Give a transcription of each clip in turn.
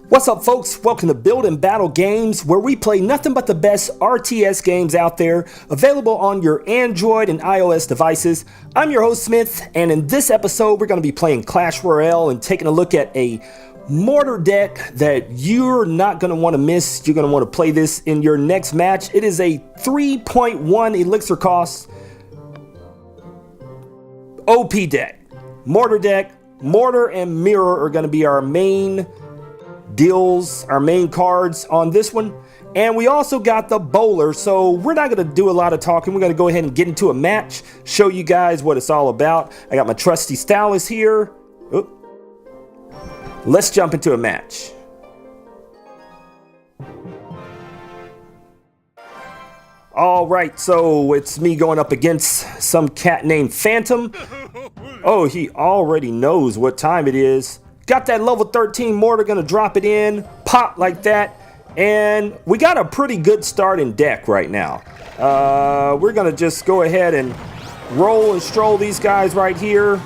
What's up, folks? Welcome to Build and Battle Games, where we play nothing but the best RTS games out there, available on your Android and iOS devices. I'm your host, Smith, and in this episode, we're going to be playing Clash Royale and taking a look at a Mortar deck that you're not going to want to miss. You're going to want to play this in your next match. It is a 3.1 Elixir cost OP deck. Mortar deck. Mortar and Mirror are going to be our main deals, our main cards on this one. And we also got the bowler, so we're not going to do a lot of talking. We're going to go ahead and get into a match, show you guys what it's all about. I got my trusty stylus here. Oop. Let's jump into a match. All right, so it's me going up against some cat named Phantom. Oh, he already knows what time it is. Got that level 13 mortar, gonna drop it in, pop like that, and we got a pretty good starting deck right now. We're gonna just go ahead and roll and stroll these guys right here,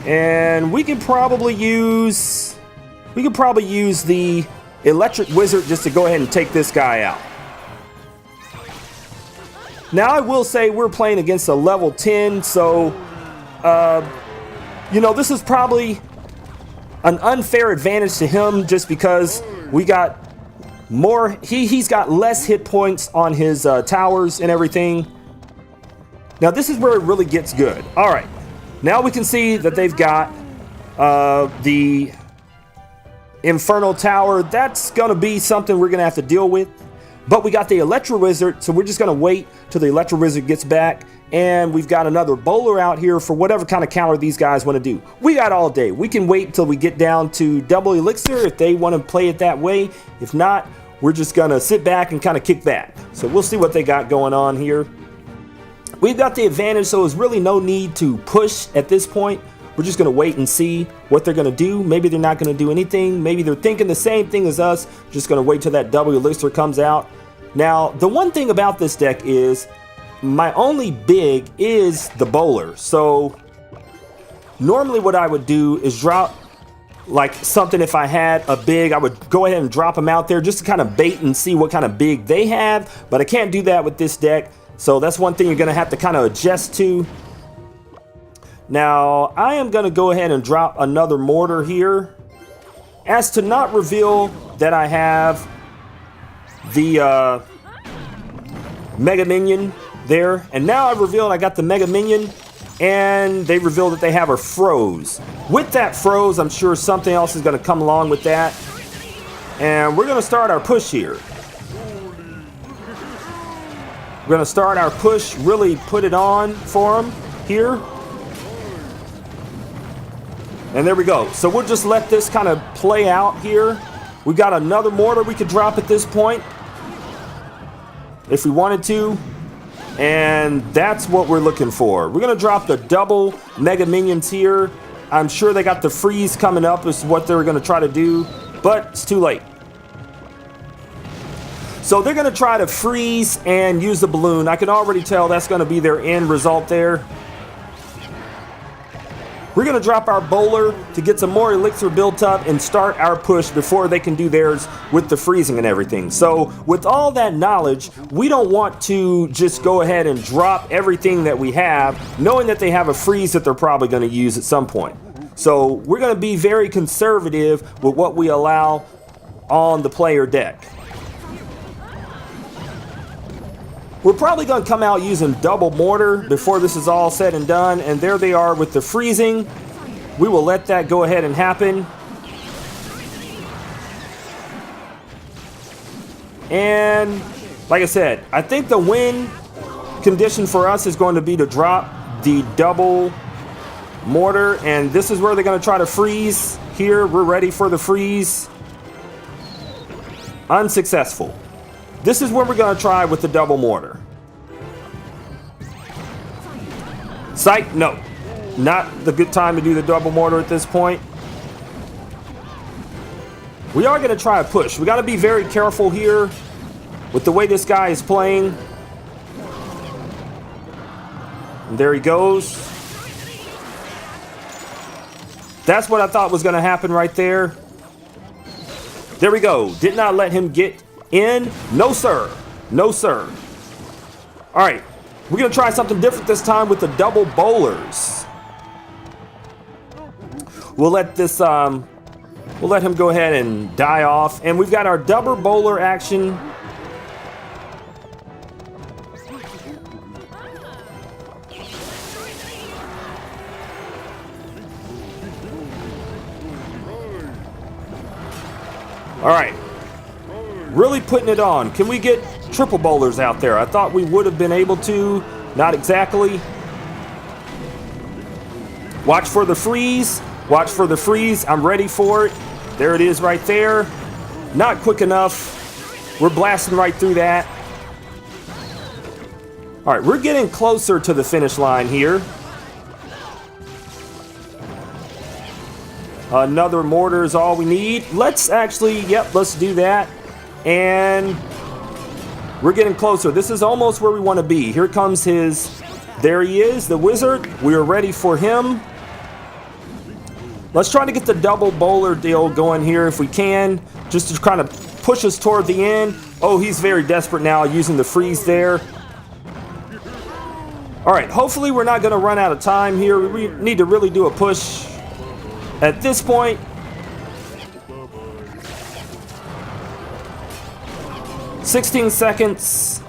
and we can probably use the electric wizard just to go ahead and take this guy out. Now I will say we're playing against a level 10, so you know, this is probably an unfair advantage to him just because we got more, he's got less hit points on his towers and everything. Now this is where it really gets good. All right, now we can see that they've got the Infernal Tower. That's gonna be something we're gonna have to deal with. But we got the Electro Wizard, so we're just gonna wait till the Electro Wizard gets back. And we've got another bowler out here for whatever kind of counter these guys want to do. We got all day. We can wait until we get down to double Elixir if they want to play it that way. If not, we're just going to sit back and kind of kick back. So we'll see what they got going on here. We've got the advantage, so there's really no need to push at this point. We're just going to wait and see what they're going to do. Maybe they're not going to do anything. Maybe they're thinking the same thing as us. Just going to wait till that double Elixir comes out. Now, the one thing about this deck is my only big is the bowler. So normally what I would do is drop like something. If I had a big, I would go ahead and drop them out there just to kind of bait and see what kind of big they have. But I can't do that with this deck. So that's one thing you're going to have to kind of adjust to. Now I am going to go ahead and drop another mortar here as to not reveal that I have the Mega Minion there. And now I've revealed I got the Mega Minion, and they revealed that they have a froze. With that froze, I'm sure something else is going to come along with that. And we're going to start our push here. We're going to start our push, really put it on for them here. And there we go. So we'll just let this kind of play out here. We've got another mortar we could drop at this point if we wanted to. And that's what we're looking for. We're going to drop the double Mega Minions here. I'm sure they got the freeze coming up is what they're going to try to do, but it's too late. So they're going to try to freeze and use the balloon. I can already tell that's going to be their end result there. We're going to drop our bowler to get some more elixir built up and start our push before they can do theirs with the freezing and everything. So with all that knowledge, we don't want to just go ahead and drop everything that we have, knowing that they have a freeze that they're probably going to use at some point. So we're going to be very conservative with what we allow on the player deck. We're probably going to come out using double mortar before this is all said and done. And there they are with the freezing. We will let that go ahead and happen. And like I said, I think the win condition for us is going to be to drop the double mortar. And this is where they're going to try to freeze here. We're ready for the freeze. Unsuccessful. This is where we're going to try with the double mortar. Sight, no. Not the good time to do the double mortar at this point. We are going to try a push. We got to be very careful here with the way this guy is playing. And there he goes. That's what I thought was going to happen right there. There we go. Did not let him get in. No, sir. No, sir. All right. We're going to try something different this time with the double bowlers. We'll let this, we'll let him go ahead and die off. And we've got our double bowler action. All right, really putting it on. Can we get triple bowlers out there? I thought we would have been able to, not exactly. Watch for the freeze, watch for the freeze. I'm ready for it. There it is right there. Not quick enough. We're blasting right through that. All right, we're getting closer to the finish line here. Another mortar is all we need. Let's actually, yep, let's do that. And we're getting closer. This is almost where we want to be. Here comes his, there he is, the wizard. We are ready for him. Let's try to get the double bowler deal going here if we can, just to kind of push us toward the end. Oh, he's very desperate now using the freeze there. All right, hopefully we're not going to run out of time here. We need to really do a push. At this point, "16 seconds.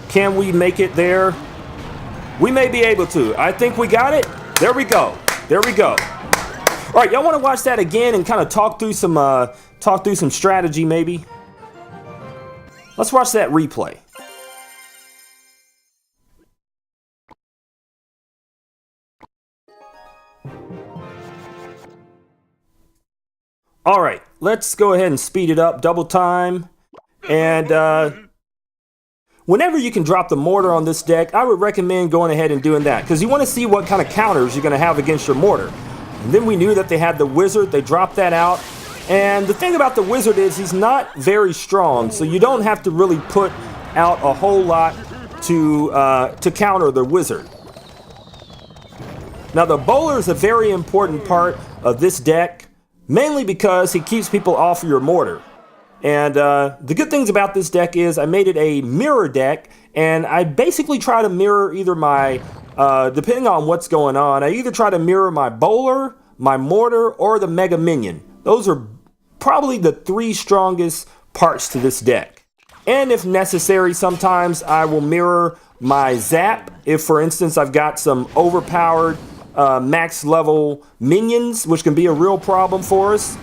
Can we make it there? We may be able to. I think we got it. There we go. There we go. All right, y'all want to watch that again and kind of talk through some strategy maybe? Let's watch that replay. All right, let's go ahead and speed it up, double time. And whenever you can drop the mortar on this deck, I would recommend going ahead and doing that, because you want to see what kind of counters you're going to have against your mortar. And then we knew that they had the wizard. They dropped that out. And the thing about the wizard is he's not very strong, so you don't have to really put out a whole lot to counter the wizard. Now, the bowler is a very important part of this deck, mainly because he keeps people off of your mortar. And the good things about this deck is I made it a mirror deck, and I basically try to mirror either my, depending on what's going on, I either try to mirror my bowler, my mortar, or the mega minion. Those are probably the three strongest parts to this deck. And if necessary, sometimes I will mirror my zap. If, for instance, I've got some overpowered max level minions, which can be a real problem for us.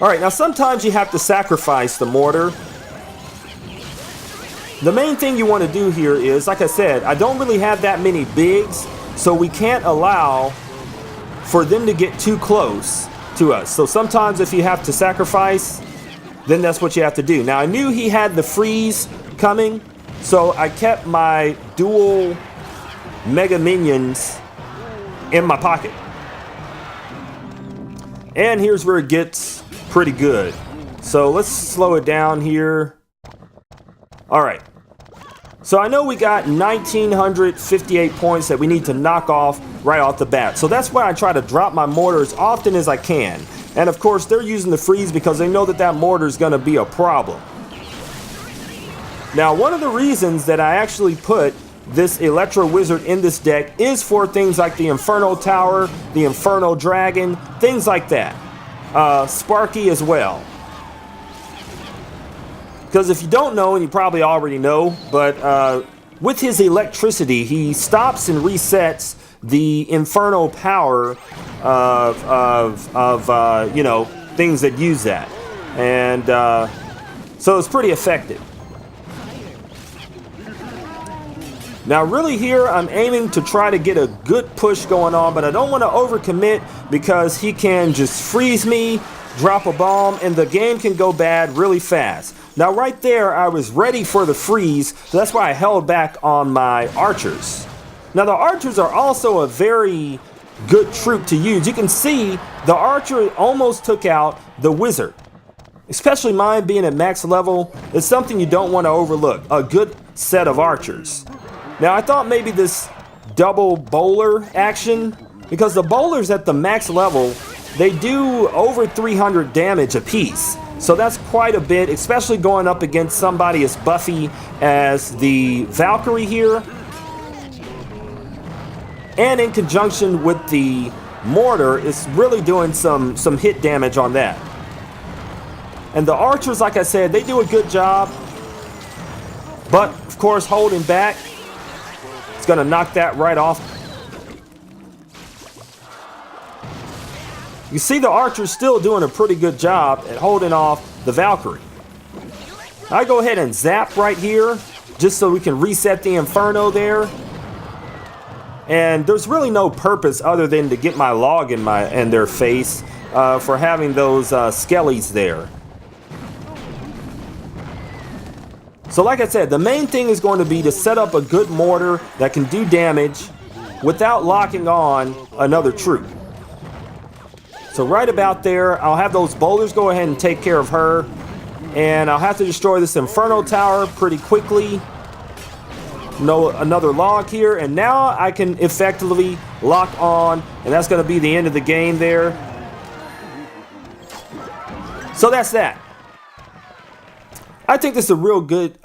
All right, now sometimes you have to sacrifice the mortar. The main thing you want to do here is, like I said, I don't really have that many bigs, so we can't allow for them to get too close to us. So sometimes if you have to sacrifice, then that's what you have to do. Now I knew he had the freeze coming, so I kept my dual mega minions in my pocket. And here's where it gets pretty good. So let's slow it down here. All right. So I know we got 1,958 points that we need to knock off right off the bat. So that's why I try to drop my mortar as often as I can. And of course, they're using the freeze because they know that that mortar is going to be a problem. Now, one of the reasons that I actually put this Electro Wizard in this deck is for things like the Inferno Tower, the Inferno Dragon, things like that. Sparky as well. Because if you don't know, and you probably already know, but with his electricity, he stops and resets the Inferno power of you know, things that use that. And so it's pretty effective. Now really here, I'm aiming to try to get a good push going on, but I don't want to overcommit because he can just freeze me, drop a bomb, and the game can go bad really fast. Now right there, I was ready for the freeze, so that's why I held back on my archers. Now the archers are also a very good troop to use. You can see the archer almost took out the wizard. Especially mine being at max level, it's something you don't want to overlook. A good set of archers. Now I thought maybe this double bowler action, because the bowlers at the max level they do over 300 damage apiece. So that's quite a bit, especially going up against somebody as buffy as the Valkyrie here. And in conjunction with the Mortar, it's really doing some hit damage on that. And the archers, like I said, they do a good job. But, of course, holding back, it's going to knock that right off. You see the archer's still doing a pretty good job at holding off the Valkyrie. I go ahead and zap right here, just so we can reset the Inferno there. And there's really no purpose other than to get my log in their face for having those skellies there. So like I said, the main thing is going to be to set up a good mortar that can do damage without locking on another troop. So right about there, I'll have those boulders go ahead and take care of her. And I'll have to destroy this Inferno Tower pretty quickly. Another log here, and now I can effectively lock on, and that's going to be the end of the game there. So that's that. I think this is a real good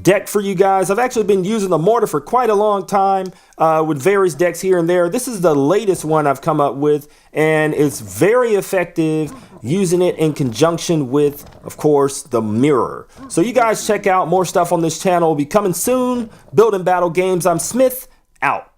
deck for you guys. I've actually been using the Mortar for quite a long time with various decks here and there. This is the latest one I've come up with, and it's very effective using it in conjunction with, of course, the Mirror. So you guys check out more stuff on this channel. Will be coming soon. Building Battle Games. I'm Smith, out.